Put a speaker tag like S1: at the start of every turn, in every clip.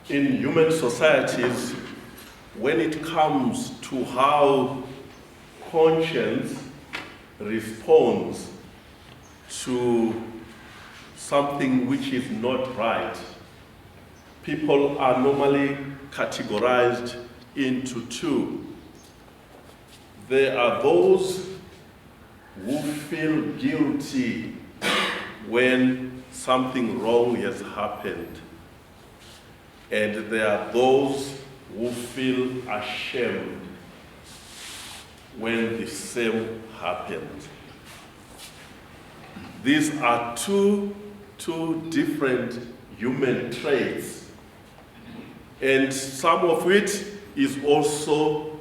S1: in human societies, when it comes to how conscience responds to something which is not right, people are normally categorized into two. There are those who feel guilty when something wrong has happened, and there are those who feel ashamed when the same happened. These are two different human traits, and some of it is also,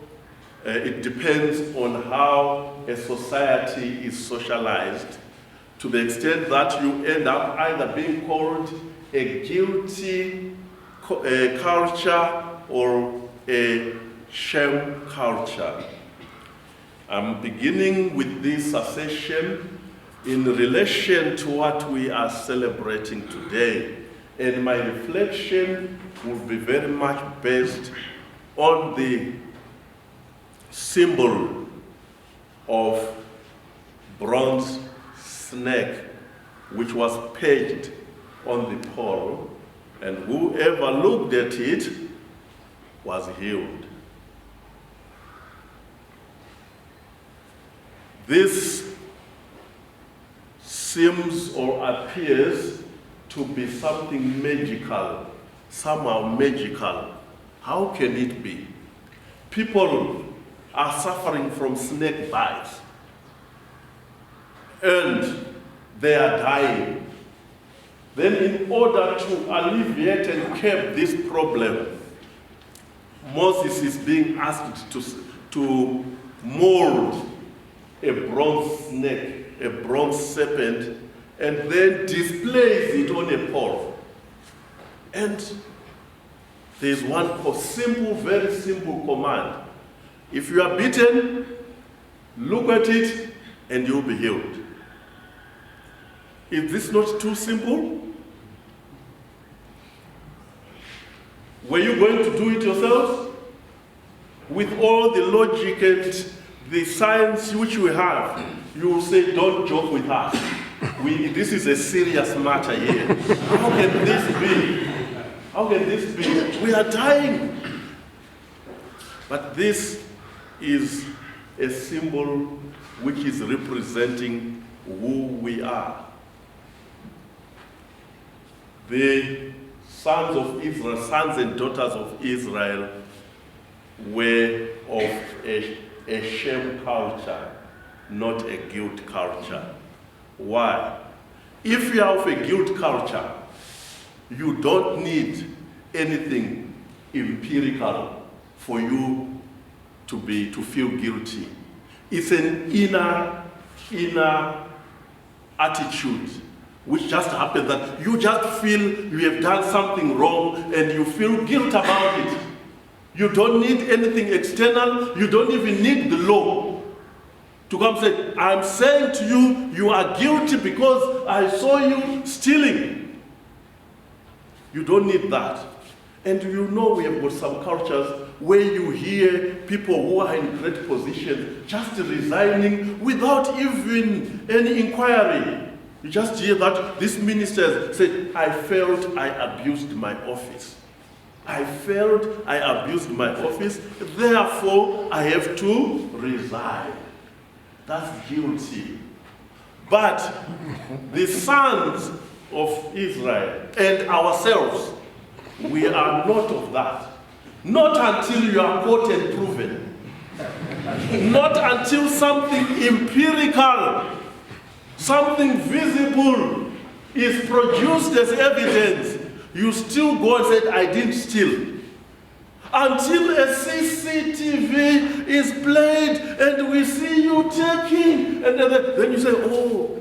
S1: it depends on how a society is socialized, to the extent that you end up either being called a guilty culture or a shame culture. I'm beginning with this session in relation to what we are celebrating today, and my reflection will be very much based on the symbol of bronze snake which was perched on the pole, and whoever looked at it was healed. This seems or appears to be something magical, somehow magical. How can it be? People are suffering from snake bites, and they are dying. Then in order to alleviate and curb this problem, Moses is being asked to mold a bronze snake, a bronze serpent, and then displays it on a pole. And there's one simple, very simple command. If you are bitten, look at it and you'll be healed. Is this not too simple? Were you going to do it yourselves? With all the logic and the science which we have, you will say, don't joke with us. This is a serious matter here. How can this be? How can this be? We are dying. But this is a symbol which is representing who we are. The sons of Israel, sons and daughters of Israel, were of a shame culture, not a guilt culture. Why? If you are of a guilt culture, you don't need anything empirical for you to feel guilty. It's an inner attitude which just happens, that you just feel you have done something wrong and you feel guilt about it. You don't need anything external. You don't even need the law to come say, I'm saying to you, you are guilty because I saw you stealing. You don't need that. And you know we have got some cultures where you hear people who are in great positions just resigning without even any inquiry. You just hear that this minister said, I felt I abused my office. I felt I abused my office, therefore I have to resign. That's guilty. But the sons of Israel and ourselves, we are not of that. Not until you are caught and proven. Not until something empirical, something visible is produced as evidence, you still go and say, I didn't steal. Until a CCTV is played and we see you taking, and then you say, oh.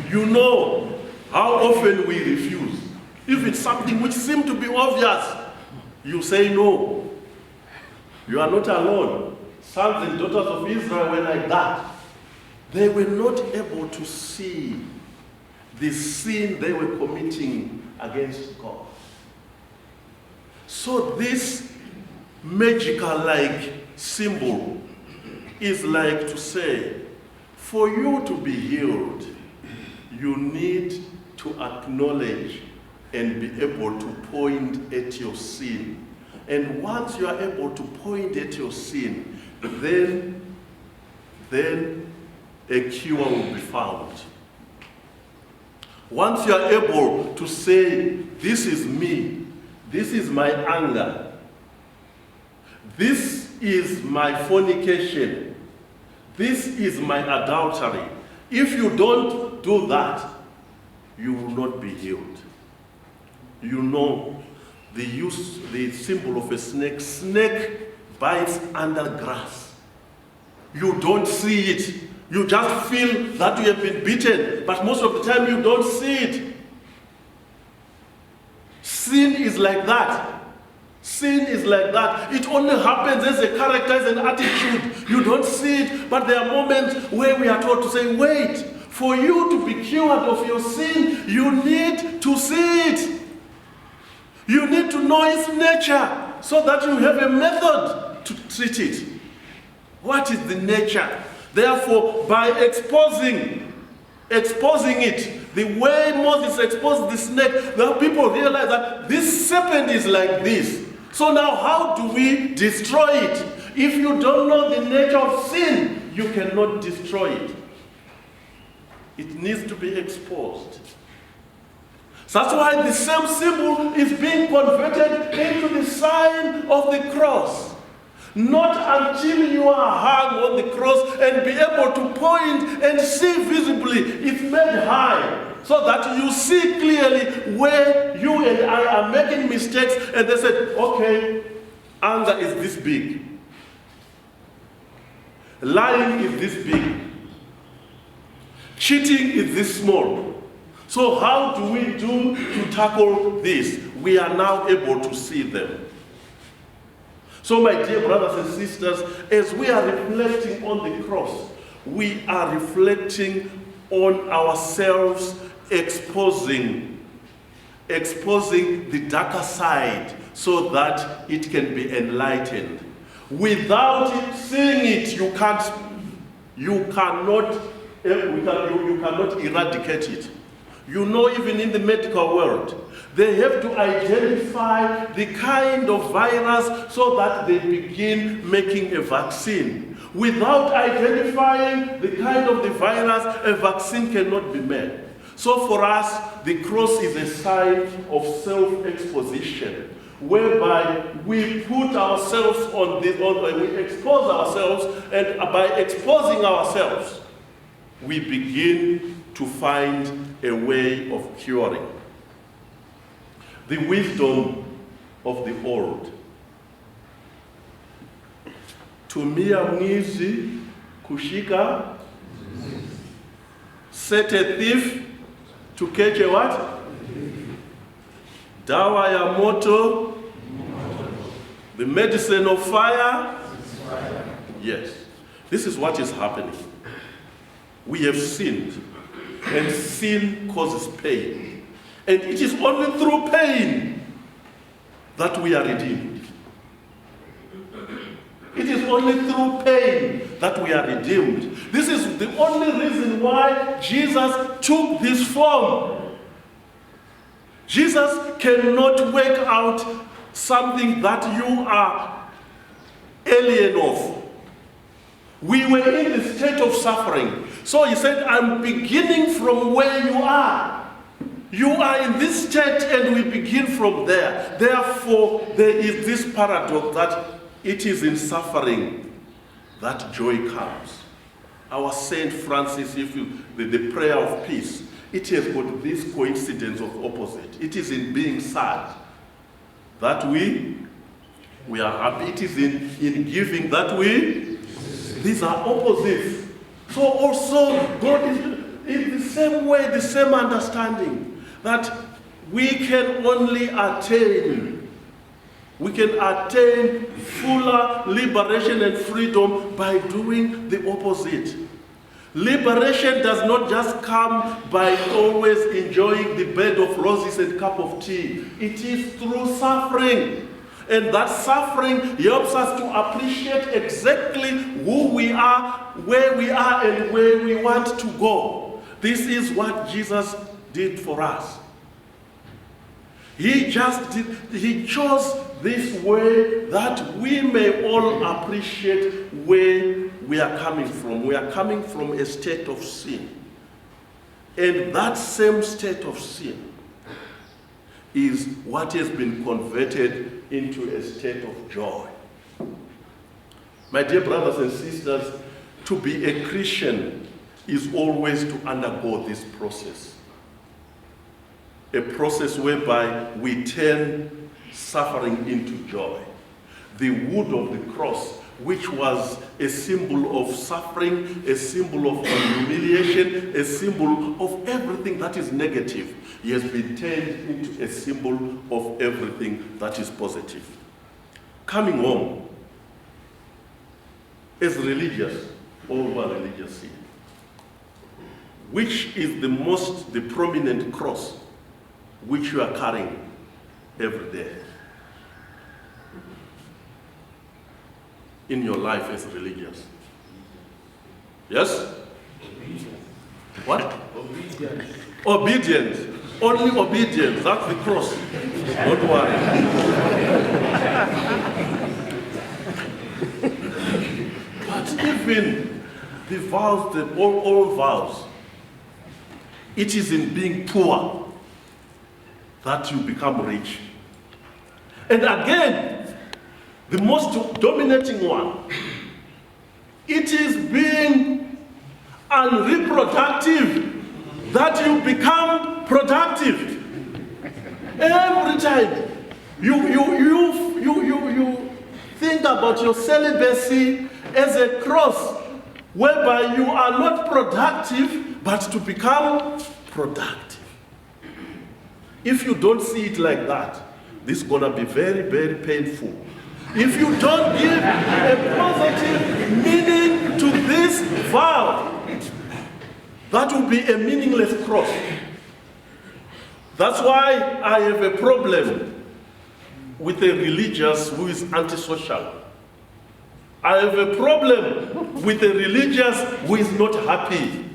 S1: You know how often we refuse. If it's something which seems to be obvious, you say no. You are not alone. Sons and daughters of Israel were like that. They were not able to see the sin they were committing against God. So this magical-like symbol is like to say, for you to be healed, you need to acknowledge and be able to point at your sin. And once you are able to point at your sin, then a cure will be found. Once you are able to say, this is me, this is my anger, this is my fornication, this is my adultery. If you don't do that, you will not be healed. You know, the symbol of a snake. Snake bites under grass. You don't see it. You just feel that you have been bitten, but most of the time you don't see it. Sin is like that. Sin is like that. It only happens as a character, as an attitude. You don't see it, but there are moments where we are told to say, wait, for you to be cured of your sin, you need to see it. You need to know its nature so that you have a method to treat it. What is the nature? Therefore, by exposing it, the way Moses exposed the snake, the people realize that this serpent is like this. So now how do we destroy it? If you don't know the nature of sin, you cannot destroy it. It needs to be exposed. So that's why the same symbol is being converted into the sign of the cross. Not until you are hung on the cross and be able to point and see visibly. It's made high so that you see clearly where you and I are making mistakes. And they said, okay, anger is this big. Lying is this big. Cheating is this small. So how do we do to tackle this? We are now able to see them. So my dear brothers and sisters, as we are reflecting on the cross, we are reflecting on ourselves, exposing the darker side so that it can be enlightened. Without seeing it, you cannot eradicate it. You know, even in the medical world, they have to identify the kind of virus so that they begin making a vaccine. Without identifying the kind of the virus, a vaccine cannot be made. So for us, the cross is a sign of self-exposition, whereby we put ourselves we expose ourselves, and by exposing ourselves, we begin to find a way of curing. The wisdom of the old. Tumia mwizi kushika, set a thief to catch a what? Dawa ya moto, the medicine of fire. Yes, this is what is happening. We have sinned, and sin causes pain. And it is only through pain that we are redeemed. It is only through pain that we are redeemed. This is the only reason why Jesus took this form. Jesus cannot work out something that you are alien of. We were in the state of suffering. So he said, I'm beginning from where you are. You are in this state and we begin from there. Therefore, there is this paradox that it is in suffering that joy comes. Our Saint Francis, the prayer of peace, it has got this coincidence of opposite. It is in being sad that we are happy. It is in giving that these are opposites. So also God is in the same way, the same understanding that we can only attain fuller liberation and freedom by doing the opposite. Liberation does not just come by always enjoying the bed of roses and cup of tea. It is through suffering. And that suffering helps us to appreciate exactly who we are, where we are, and where we want to go. This is what Jesus did for us. He chose this way that we may all appreciate where we are coming from. We are coming from a state of sin. And that same state of sin is what has been converted into a state of joy. My dear brothers and sisters, to be a Christian is always to undergo this process. A process whereby we turn suffering into joy. The wood of the cross, which was a symbol of suffering, a symbol of humiliation, a symbol of everything that is negative, he has been turned into a symbol of everything that is positive. Coming home, as religious, all were religious here, which is the prominent cross which you are carrying every day in your life as religious? Yes? What? Obedience. Obedience. Only obedience. That's the cross. Don't worry. But even the vows, all vows, it is in being poor that you become rich. And again, the most dominating one, it is being unreproductive that you become productive. Every time you think about your celibacy as a cross, whereby you are not productive, but to become productive. If you don't see it like that, this is going to be very, very painful. If you don't give a positive meaning to this vow, that will be a meaningless cross. That's why I have a problem with a religious who is antisocial. I have a problem with a religious who is not happy.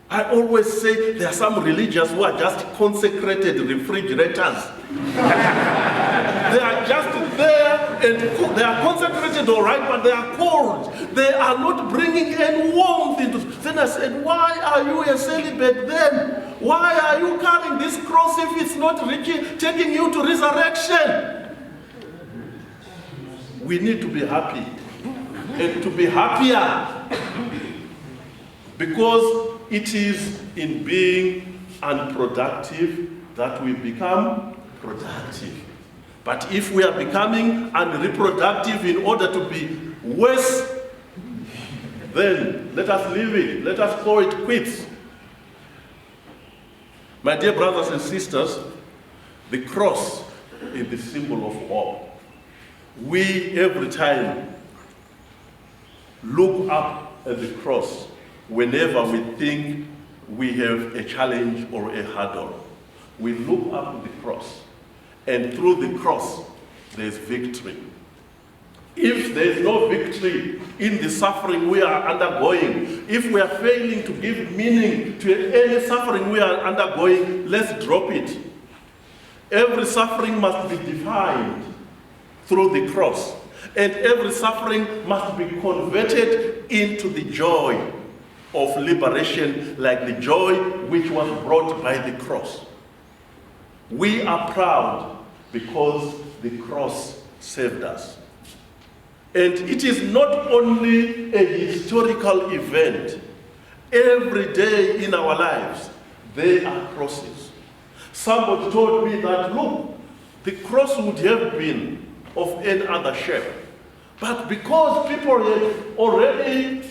S1: I always say there are some religious who are just consecrated refrigerators. They are just there and they are consecrated, all right, but they are cold. They are not bringing any warmth into. Then I said, why are you a celibate then? Why are you carrying this cross if it's not taking you to resurrection? We need to be happy and to be happier, because it is in being unproductive that we become productive. But if we are becoming unreproductive in order to be worse, then let us leave it. Let us call it quits. My dear brothers and sisters, the cross is the symbol of hope. We, every time, look up at the cross whenever we think we have a challenge or a hurdle. We look up at the cross, and through the cross, there's victory. If there's no victory in the suffering we are undergoing, if we are failing to give meaning to any suffering we are undergoing, let's drop it. Every suffering must be defined through the cross, and every suffering must be converted into the joy of liberation, like the joy which was brought by the cross. We are proud because the cross saved us. And it is not only a historical event. Every day in our lives, there are crosses. Somebody told me that, look, the cross would have been of any other shape. But because people have already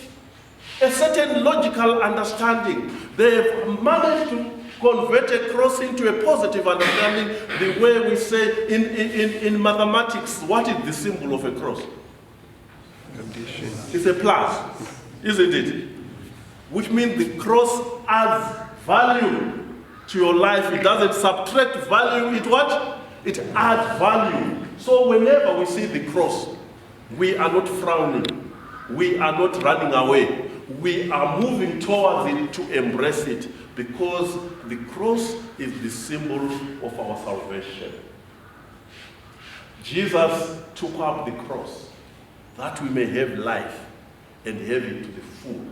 S1: a certain logical understanding, they've managed to convert a cross into a positive understanding, the way we say in mathematics, what is the symbol of a cross? It's a plus, isn't it? which means the cross adds value to your life. It doesn't subtract value, it what? It adds value. So whenever we see the cross, we are not frowning, we are not running away, we are moving towards it to embrace it, because the cross is the symbol of our salvation. Jesus took up the cross that we may have life and have it to the full.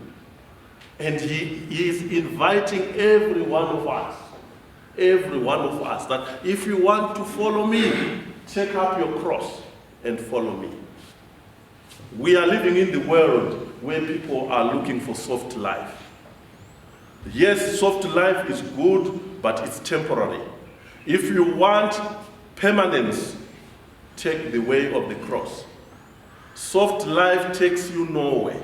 S1: And he is inviting every one of us, that if you want to follow me, take up your cross and follow me. We are living in the world where people are looking for soft life. Yes, soft life is good, but it's temporary. If you want permanence, take the way of the cross. Soft life takes you nowhere.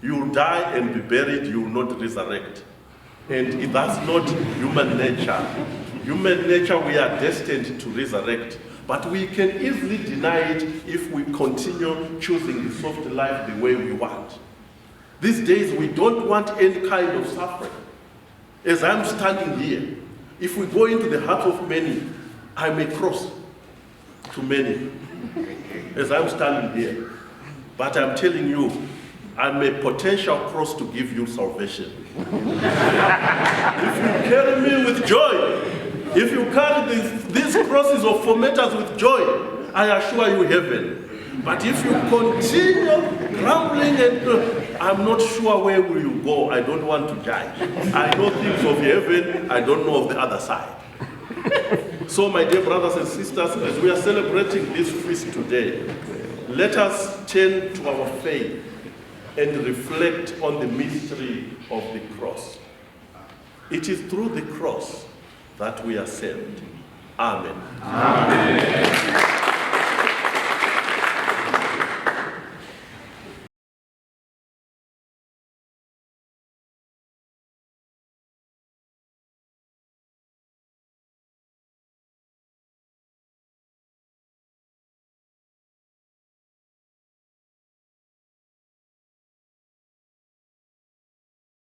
S1: You will die and be buried, you will not resurrect. And that's not human nature. Human nature, we are destined to resurrect. But we can easily deny it if we continue choosing the soft life the way we want. These days, we don't want any kind of suffering. As I'm standing here, if we go into the heart of many, I may cross to many. As I'm standing here. But I'm telling you, I'm a potential cross to give you salvation. If you carry me with joy, if you carry these crosses of fomenters with joy, I assure you heaven. But if you continue grumbling and I'm not sure where will you go, I don't want to die. I know things of heaven, I don't know of the other side. So my dear brothers and sisters, as we are celebrating this feast today, let us turn to our faith and reflect on the mystery of the cross. It is through the cross that we are saved. Amen.
S2: Amen.